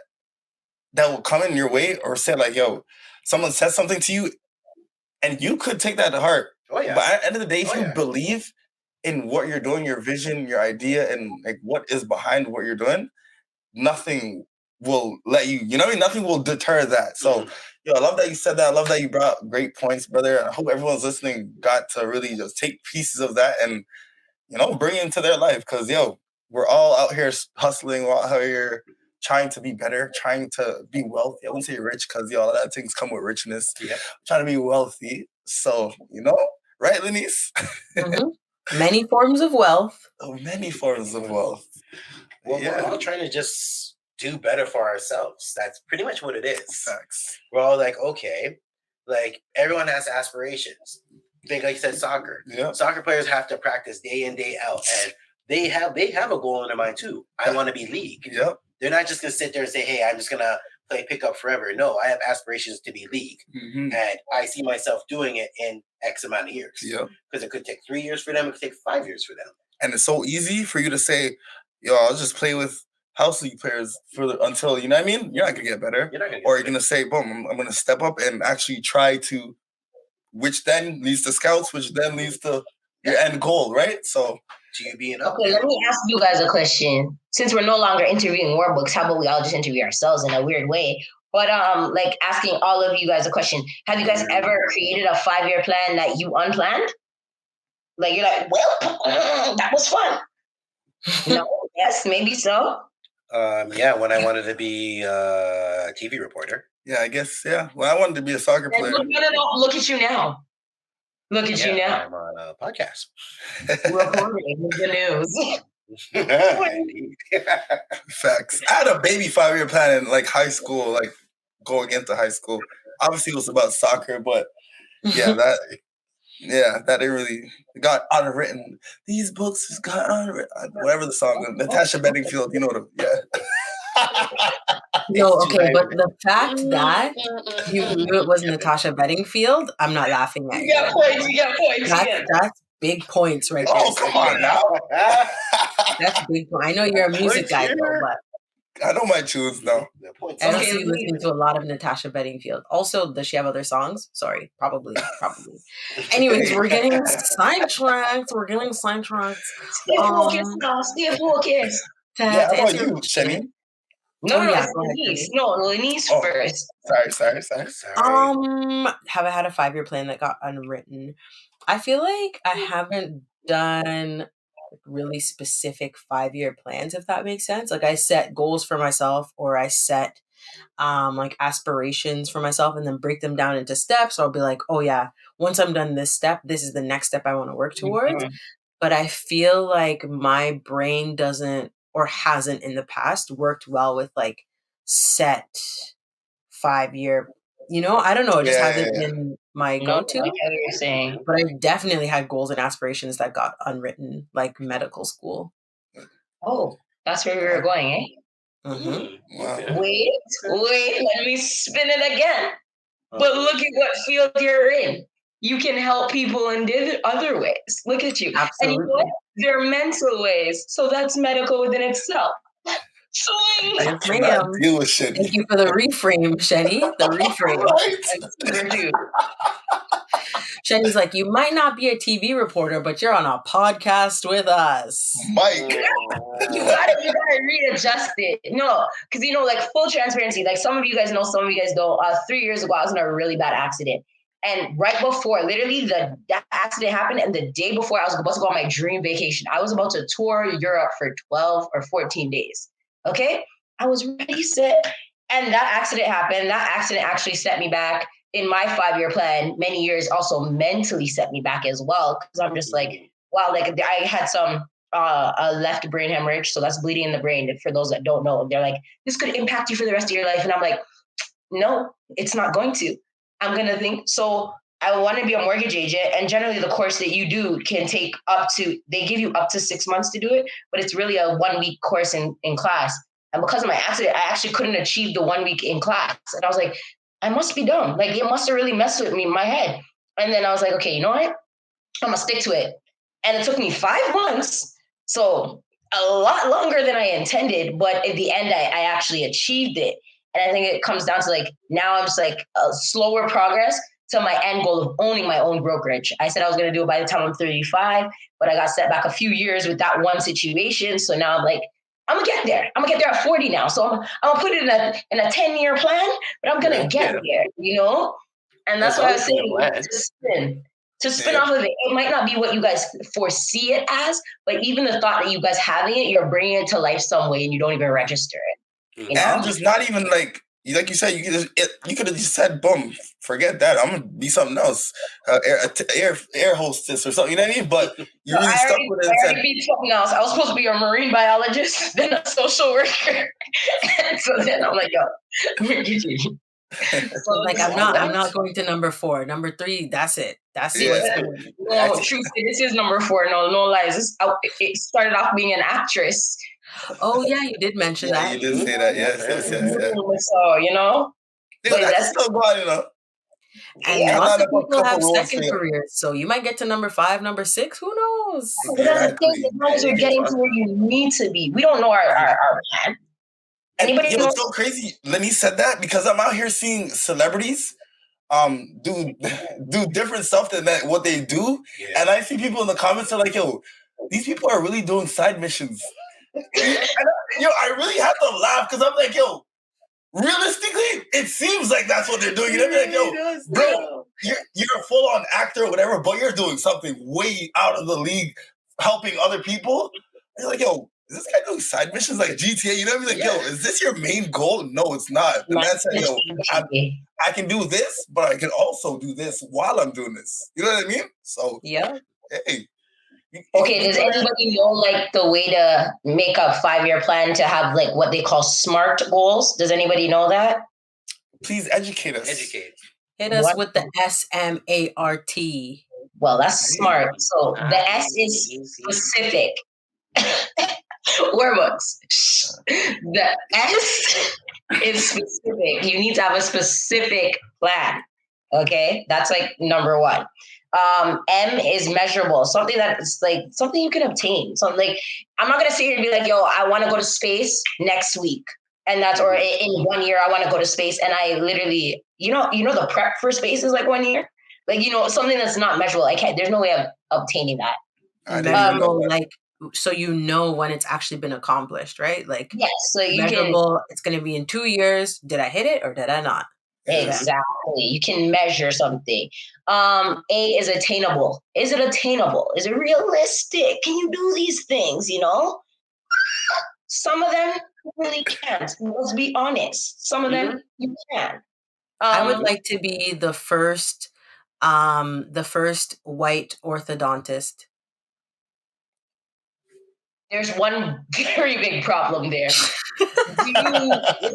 will come in your way, or say someone says something to you, and you could take that to heart. Oh yeah. But at the end of the day, if you believe in what you're doing, your vision, your idea, and what is behind what you're doing, nothing will let you, nothing will deter that. So, I love that you said that. I love that you brought great points, brother. I hope everyone's listening got to really just take pieces of that and, bring it into their life. Because, we're all out here hustling. We're all out here trying to be better, trying to be wealthy. I wouldn't say rich because, a lot of things come with richness. Yeah. Trying to be wealthy. So, right, Lenice? Mm-hmm. Many forms of wealth. Oh, many forms of wealth. Well, we're all trying to just do better for ourselves. That's pretty much what it is. Facts. We're all okay, everyone has aspirations. Think like you said, soccer. Yeah. Soccer players have to practice day in, day out, and they have a goal in their mind too. I want to be league. Yep. They're not just gonna sit there and say, "Hey, I'm just gonna play pickup forever." No, I have aspirations to be league, and I see myself doing it in X amount of years. Yeah. Because it could take 3 years for them. It could take 5 years for them. And it's so easy for you to say, I'll just play with house league players until, you know what I mean? You're not going to get better. You're going to say, boom, I'm going to step up and actually try to, which then leads to scouts, which then leads to your end goal, right? So, to you being up. Okay, let me ask you guys a question. Since we're no longer interviewing Warbucks, how about we all just interview ourselves in a weird way? But asking all of you guys a question. Have you guys ever created a 5-year plan that you unplanned? You're that was fun. No, yes, maybe so. When I wanted to be a TV reporter. Yeah, I guess, yeah. Well, I wanted to be a soccer player. Look at you now. Look at you now. I'm on a podcast. Recording the news. Facts. I had a baby 5-year plan in high school, going into high school. Obviously, it was about soccer, but that didn't really got unwritten. These books just got unwritten. Whatever the song, Natasha Bedingfield, No, okay, but the fact that you knew it was Natasha Bedingfield, I'm not laughing at you. You got points. That's big points right there. Oh, come on now. That's big point. I know you're a music guy, though, but I know my tunes now. I don't see you listening to a lot of Natasha Bedingfield. Also, does she have other songs? Sorry, probably. Anyways, we're getting sidetracked. Stay focused now. Stay focused. How about you, Shenny? No, Lenice first. Sorry. Have I had a 5-year plan that got unwritten? I feel like I haven't done really specific 5-year plans, if that makes sense. I set goals for myself, or I set aspirations for myself, and then break them down into steps. So I'll be like, oh yeah, once I'm done this step, this is the next step I want to work towards. But I feel like my brain doesn't, or hasn't in the past, worked well with set 5-year, I don't know. It just hasn't been my go-to. I know what you're saying. But I definitely had goals and aspirations that got unwritten, like medical school. Oh, that's where we were going, eh? Mm-hmm. Wow. Wait, let me spin it again. But look at what field you're in. You can help people in other ways. Look at you. Absolutely. And you know what? There are mental ways. So that's medical within itself. Swing. Yes, ma'am. Deal with shit. Thank you for the reframe, Shenny. The reframe. Shenny's like, you might not be a TV reporter, but you're on a podcast with us. Mike. You gotta readjust it. No, because full transparency. Some of you guys know, some of you guys don't. 3 years ago, I was in a really bad accident. And right before, literally, that accident happened, and the day before, I was about to go on my dream vacation. I was about to tour Europe for 12 or 14 days. Okay? I was ready, set. And that accident happened. That accident actually set me back in my 5-year plan. Many years also mentally set me back as well. Because I'm just like, wow, like I had some a left brain hemorrhage. So that's bleeding in the brain. For those that don't know, they're like, this could impact you for the rest of your life. And I'm like, no, it's not going to. I'm going to think. So I want to be a mortgage agent. And generally the course that you do can take they give you up to 6 months to do it, but it's really a 1-week course in class. And because of my accident, I actually couldn't achieve the 1 week in class. And I was like, I must be dumb. Like it must have really messed with me in my head. And then I was like, okay, you know what? I'm going to stick to it. And it took me 5 months. So a lot longer than I intended. But at the end, I actually achieved it. And I think it comes down to like, now I'm just like a slower progress to my end goal of owning my own brokerage. I said I was going to do it by the time I'm 35, but I got set back a few years with that one situation. So now I'm like, I'm gonna get there. I'm gonna get there at 40 now. So I'm gonna put it in a 10-year plan, but I'm gonna get there, you know? And that's why I was saying to spin off of it. It might not be what you guys foresee it as, but even the thought that you guys having it, you're bringing it to life some way and you don't even register it. You know? And just not even like you said, you could have just said, boom, forget that. I'm gonna be something else, air hostess or something. You know what I mean? But you really stuck with it and said, be something else. I was supposed to be a marine biologist, then a social worker. So then I'm like, yo, so like I'm not going to number 4. Number 3, that's it. That's it. No, truth, this is number 4. No lies. It started off being an actress. Oh yeah, you did mention that. You did say that. Yes. So you know, but that's still going, you know. And lots of people have second careers, so you might get to number 5, number 6. Who knows? But that's the thing. As long as you're getting to where you need to be, we don't know our plan. Anybody know? It's so crazy. Lenny said that because I'm out here seeing celebrities do different stuff than what they do, and I see people in the comments are like, "Yo, these people are really doing side missions." I really have to laugh because I'm like, "Yo, realistically, it seems like that's what they're doing." You know, like, "Yo, bro, you're a full on actor or whatever, but you're doing something way out of the league, helping other people." You're like, "Yo, is this guy doing side missions like GTA?" You know what I mean? Like, yo, is this your main goal? No, it's not. The man said, yo, I can do this, but I can also do this while I'm doing this. You know what I mean? So, hey. Okay, does anybody know like the way to make a 5-year plan to have like what they call SMART goals? Does anybody know that? Please educate us. Hit us with the SMART. Well, that's smart. So the S is specific. Warbucks. The S is specific. You need to have a specific plan. Okay, that's like number 1. M is measurable, something that is like something you can obtain. So like, I'm not gonna sit here and be like, yo, I want to go to space next week, and that's or in 1 year I want to go to space, and I literally, you know, the prep for space is like 1 year, like something that's not measurable. I can't. There's no way of obtaining that. Measurable, like so when it's actually been accomplished, right? Like yes, so you measurable. It's going to be in 2 years. Did I hit it or did I not? Exactly. You can measure something. A is attainable. Is it attainable? Is it realistic? Can you do these things? Some of them really can't. Let's be honest. Some of them you can. I would like to be the first white orthodontist. There's one very big problem there. Is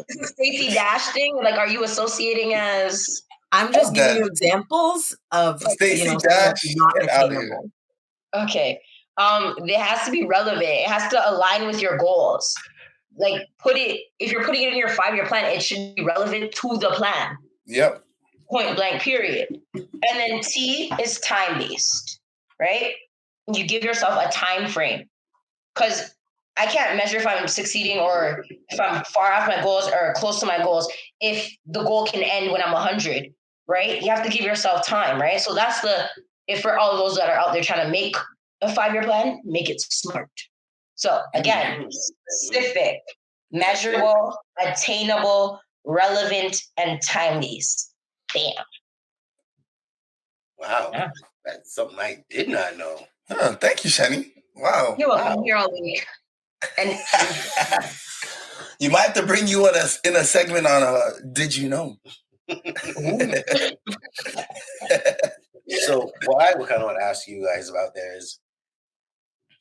this a Stacey Dash thing? Like, are you associating as? I'm just giving you examples of Stacey Dash not attainable. Okay. It has to be relevant. It has to align with your goals. Like, if you're putting it in your 5-year plan, it should be relevant to the plan. Yep. Point blank, period. And then T is time-based, right? You give yourself a time frame. Because I can't measure if I'm succeeding or if I'm far off my goals or close to my goals if the goal can end when I'm 100, right? You have to give yourself time, right? So that's if for all of those that are out there trying to make a 5-year plan, make it SMART. So again, specific, measurable, attainable, relevant, and time-based. Bam. Wow. Yeah. That's something I did not know. Oh, thank you, Shani. Wow. You're welcome. Here all week. And You might have to bring you in a segment on Did You Know? So what I kind of want to ask you guys about there is,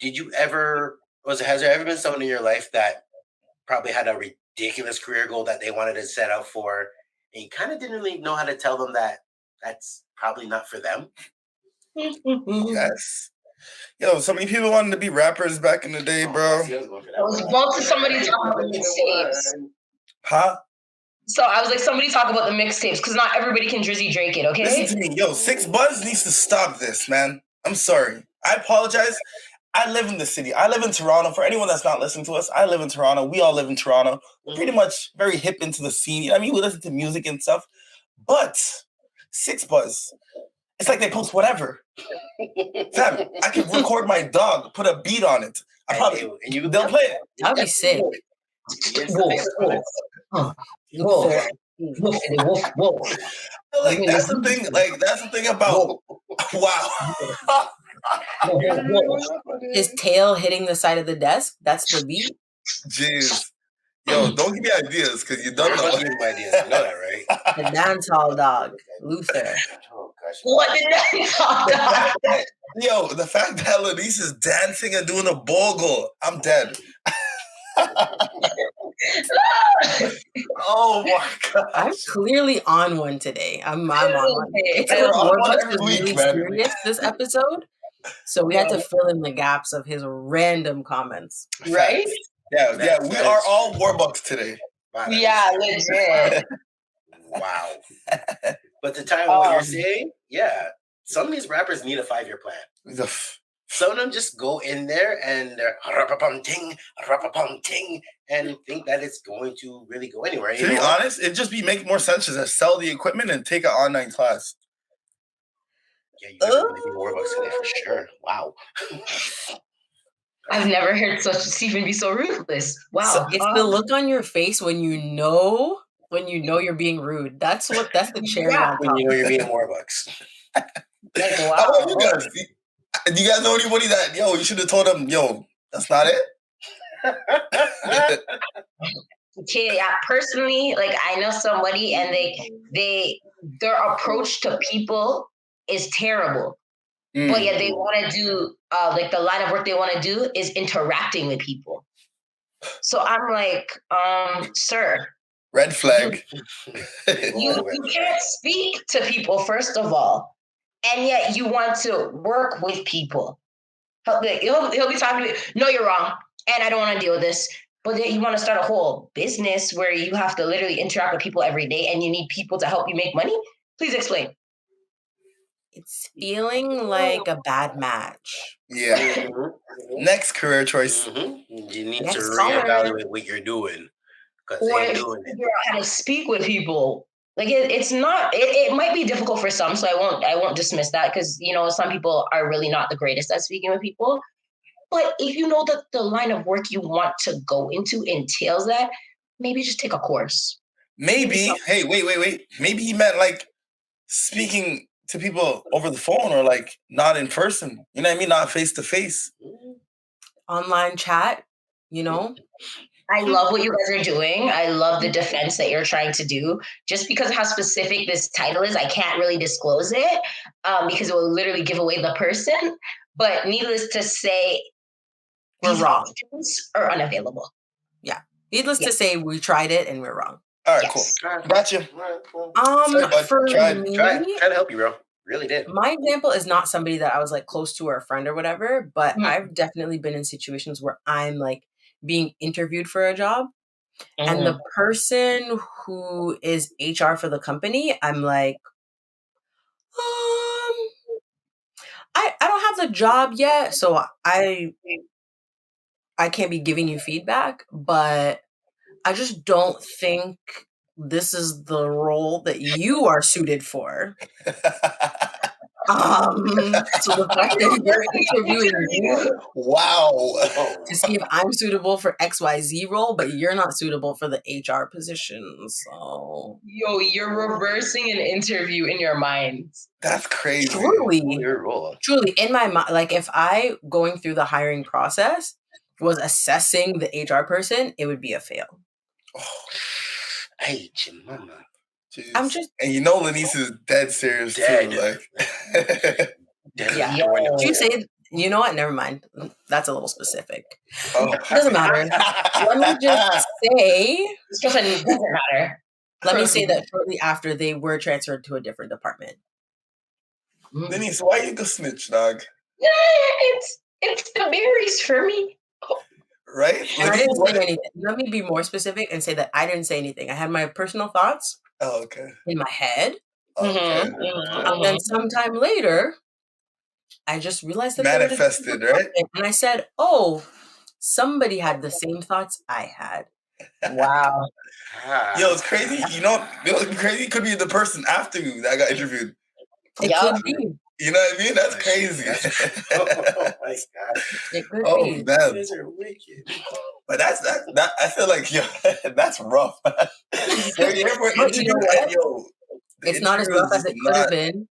has there ever been someone in your life that probably had a ridiculous career goal that they wanted to set out for, and you kind of didn't really know how to tell them that that's probably not for them? Yes. Yo, so many people wanted to be rappers back in the day, bro. I was about to somebody talk about the mixtapes. Huh? So I was like, somebody talk about the mixtapes, because not everybody can Drizzy Drake it, okay? Listen to me. Yo, 6 Buzz needs to stop this, man. I'm sorry. I apologize. I live in the city. I live in Toronto. For anyone that's not listening to us, I live in Toronto. We all live in Toronto. We're pretty much very hip into the scene. You know what I mean? We listen to music and stuff. But 6 Buzz, it's like they post whatever. Fam, I can record my dog, put a beat on it. They'll play it. That'd be sick. Whoa. Like that's the thing. Like that's the thing about wow. His tail hitting the side of the desk. That's the beat. Jeez. Yo, don't give me ideas because you don't know. Give me ideas. You know that, right? The dance hall dog, Luther. Oh gosh. What the dance hall dog? Yo, the fact that Lanise is dancing and doing a bogle, I'm dead. Oh my god! I'm clearly on one today. I'm on one. It's We're on one Warbucks every was week, really man. serious this episode, so we had to fill in the gaps of his random comments. Right? Yeah. We are all Warbucks today. Wow, Yeah, legit. Wow. But to tie on what you're saying, yeah, some of these rappers need a 5-year plan. Some of them just go in there and they're ting, and think that it's going to really go anywhere. To be honest, it'd just make more sense to just sell the equipment and take an online class. Yeah, you guys are really Warbucks today for sure. Wow. I've never heard Stephen be so ruthless. Wow. It's the look on your face when you know you're being rude. That's the cherry on top. When you know you're being Warbucks. Like, wow. How about you guys? Do you guys know anybody that, you should have told them, that's not it? Okay, yeah, personally, like I know somebody and their approach to people is terrible. But yeah, they want to do like the line of work they want to do is interacting with people. So I'm like, sir. Red flag. You can't speak to people, first of all. And yet you want to work with people. He'll be talking to me. No, you're wrong. And I don't want to deal with this. But then you want to start a whole business where you have to literally interact with people every day and you need people to help you make money? Please explain. It's feeling like a bad match. Yeah. Next career choice. You need Next to caller. reevaluate what you're doing. Or figure out how to speak with people. Like it's not. It might be difficult for some, so I won't dismiss that because some people are really not the greatest at speaking with people. But if you know that the line of work you want to go into entails that, maybe just take a course. Maybe. Hey, wait. Maybe he meant like speaking to people over the phone or like not in person. You know what I mean? Not face to face. Online chat. I love what you guys are doing. I love the defense that you're trying to do. Just because of how specific this title is, I can't really disclose it because it will literally give away the person. But needless to say, we're wrong. Options are unavailable. Yeah. Needless to say, we tried it and we're wrong. All right, cool. Gotcha. For me, trying to help you, bro. Really did. My example is not somebody that I was like close to or a friend or whatever, but I've definitely been in situations where I'm like being interviewed for a job and the person who is HR for the company, I'm like, I don't have the job yet, so I can't be giving you feedback, but I just don't think this is the role that you are suited for. So the fact that you're interviewing me Wow. to see if I'm suitable for XYZ role, but you're not suitable for the HR position. So Yo, you're reversing an interview in your mind. That's crazy. truly in my mind, like if I going through the hiring process was assessing the HR person, it would be a fail. Hey, mama. Jeez. I'm just, and you know, Lanice is dead serious too. Like, yeah. You say, you know what? Never mind. That's a little specific. Oh. It doesn't matter. Let me just say, It doesn't matter. let me say that shortly after they were transferred to a different department. Lanice, why you go snitch, dog? It's the berries for me. Right? And I didn't say anything. Let me be more specific and say that I didn't say anything. I had my personal thoughts in my head. Okay. And then sometime later, I just realized that manifested, right? And I said, "Oh, somebody had the same thoughts I had." Wow. Yo, it's crazy. You know what's crazy? It could be the person after you that got interviewed. It could be. You know what I mean? That's crazy. Oh my God. It could Oh be. man. You guys are wicked. But that I feel like that's rough. It's not as rough as it could have been,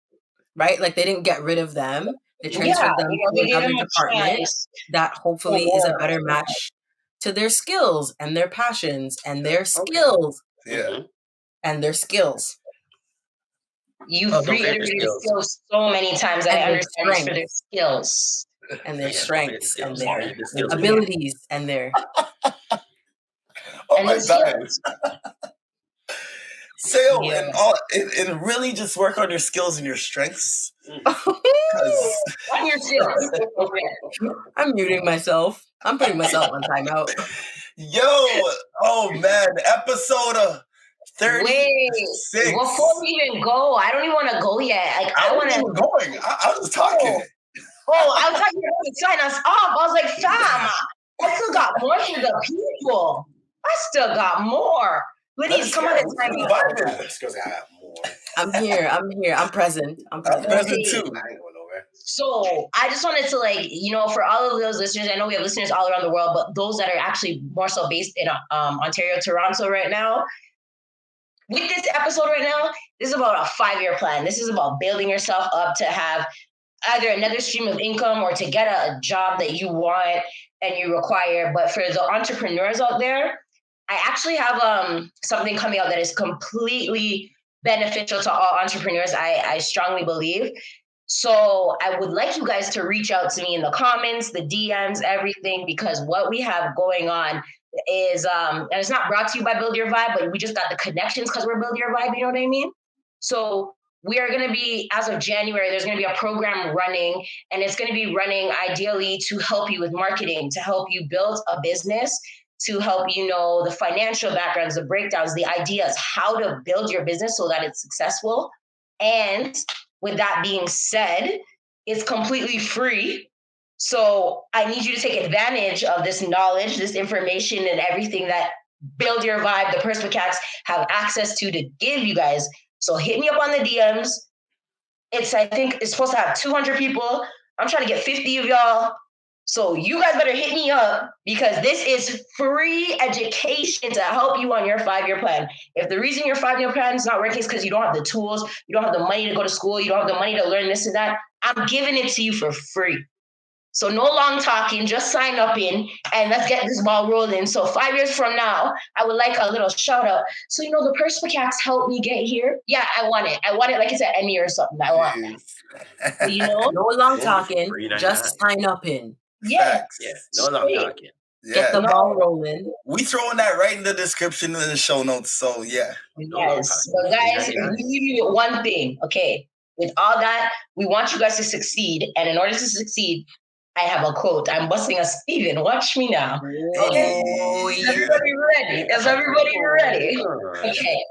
right? Like they didn't get rid of them. They transferred them to another department that hopefully is a better match to their skills and their passions and their skills. Yeah. And their skills. You've reiterated skills so many times. I understand it's for their skills. And their strengths and their abilities and their... Oh my God. So, and really just work on your skills and your strengths. On your skills. I'm muting myself. I'm putting myself on timeout. Yo, oh man, episode 36. Wait, before we even go, I don't even want to go yet. Like I want to. Going. I was just talking. I thought you were going to sign us off. I was like, fam, I still got more for the people. I still got more. Please come on and sign me off. Because I have more. I'm here. I'm present. I'm present too. I ain't going nowhere. So I just wanted to for all of those listeners, I know we have listeners all around the world, but those that are actually more so based in Ontario, Toronto right now, with this episode right now, this is about a 5-year plan. This is about building yourself up to have either another stream of income or to get a job that you want and you require. But for the entrepreneurs out there, I actually have something coming out that is completely beneficial to all entrepreneurs, I strongly believe. So I would like you guys to reach out to me in the comments, the DMs, everything, because what we have going on is, and it's not brought to you by Build Your Vibe, but we just got the connections because we're Build Your Vibe, you know what I mean? So we are going to be, as of January, there's going to be a program running, and it's going to be running ideally to help you with marketing, to help you build a business, to help you know the financial backgrounds, the breakdowns, the ideas, how to build your business so that it's successful. And with that being said, it's completely free. So I need you to take advantage of this knowledge, this information, and everything that Build Your Vibe, the Perspicacs have access to give you guys. So hit me up on the DMs. I think it's supposed to have 200 people. I'm trying to get 50 of y'all. So you guys better hit me up because this is free education to help you on your 5-year plan. If the reason your 5-year plan is not working is because you don't have the tools, you don't have the money to go to school, you don't have the money to learn this and that, I'm giving it to you for free. So no long talking, just sign up in and let's get this ball rolling. So 5 years from now, I would like a little shout out. So, the Perspicacs helped me get here. Yeah, I want it. I want it like it's an Emmy or something. I want it. So, no long talking, just sign up in. Yeah. No long talking. Yeah. Get the ball rolling. We throwing that right in the description in the show notes. So yeah. Yes. But guys, you leave me with one thing. Okay. With all that, we want you guys to succeed. And in order to succeed, I have a quote. I'm busting a Steven. Watch me now. Oh, Is everybody ready? Is everybody ready? Okay.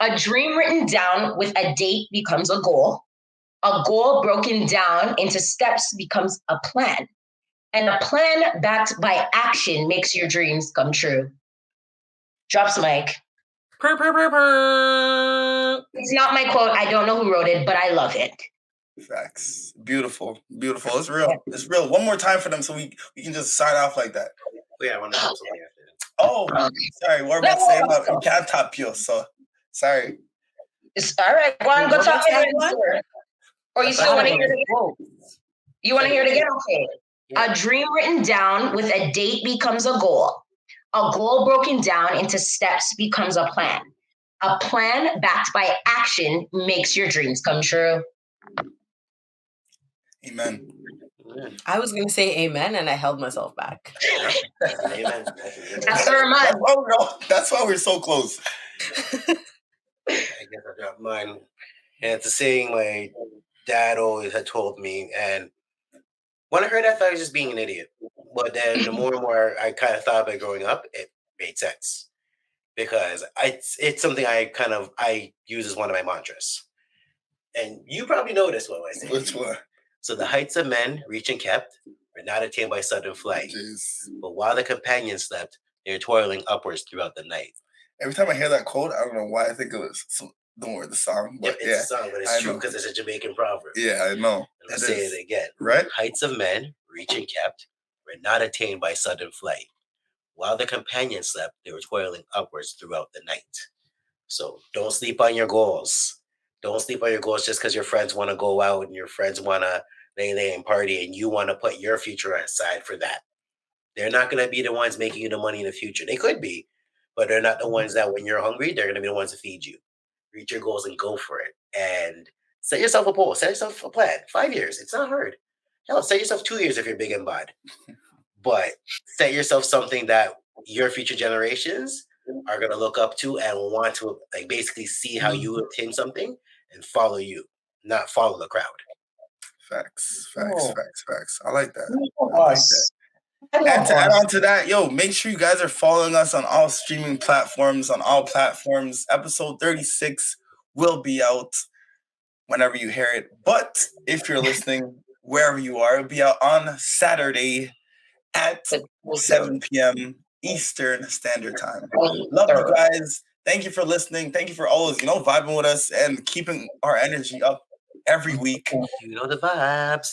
A dream written down with a date becomes a goal. A goal broken down into steps becomes a plan. And a plan backed by action makes your dreams come true. Drops mic. Purr, purr, purr, purr. It's not my quote. I don't know who wrote it, but I love it. Facts. Beautiful. Beautiful. It's real. It's real. One more time for them so we can just sign off like that. Yeah, I want to do something after that. Oh, sorry. Warbucks saying about you can't top you, so sorry. It's all right. Go on, go talk again, sir. Or you still want to hear it again? You want to hear it again? Okay. Yeah. A dream written down with a date becomes a goal. A goal broken down into steps becomes a plan. A plan backed by action makes your dreams come true. Amen. I was going to say amen, and I held myself back. Amen. That's the reminder. Oh, no. That's why we're so close. I guess I dropped mine. And it's a saying my dad always had told me. And when I heard that, I thought I was just being an idiot. But then the more and more I kind of thought about it growing up, it made sense. Because it's something I use as one of my mantras. And you probably know this one, I say. Which one? So the heights of men reach and kept are not attained by sudden flight. Jeez. But while the companions slept, they were toiling upwards throughout the night. Every time I hear that quote, I don't know why I think it was don't worry, the song. But it's a song, but it's true because it's a Jamaican proverb. Yeah, I know. And I'll say it again. Right? Heights of men reach and kept were not attained by sudden flight. While the companions slept, they were toiling upwards throughout the night. So don't sleep on your goals. Don't sleep on your goals just because your friends want to go out and your friends want to lay and party and you want to put your future aside for that. They're not going to be the ones making you the money in the future. They could be, but they're not the ones that when you're hungry, they're going to be the ones to feed you. Reach your goals and go for it. And set yourself a goal. Set yourself a plan. 5 years. It's not hard. Hell, set yourself 2 years if you're big and bad. But set yourself something that your future generations are going to look up to and want to basically see how you attain something and follow you, not follow the crowd. Facts. I like that. And to add on to that, make sure you guys are following us on all streaming platforms, Episode 36 will be out whenever you hear it. But if you're listening wherever you are, it'll be out on Saturday at 7 p.m. Eastern Standard Time. Love you guys. Thank you for listening. Thank you for always, vibing with us and keeping our energy up every week. You know the vibes.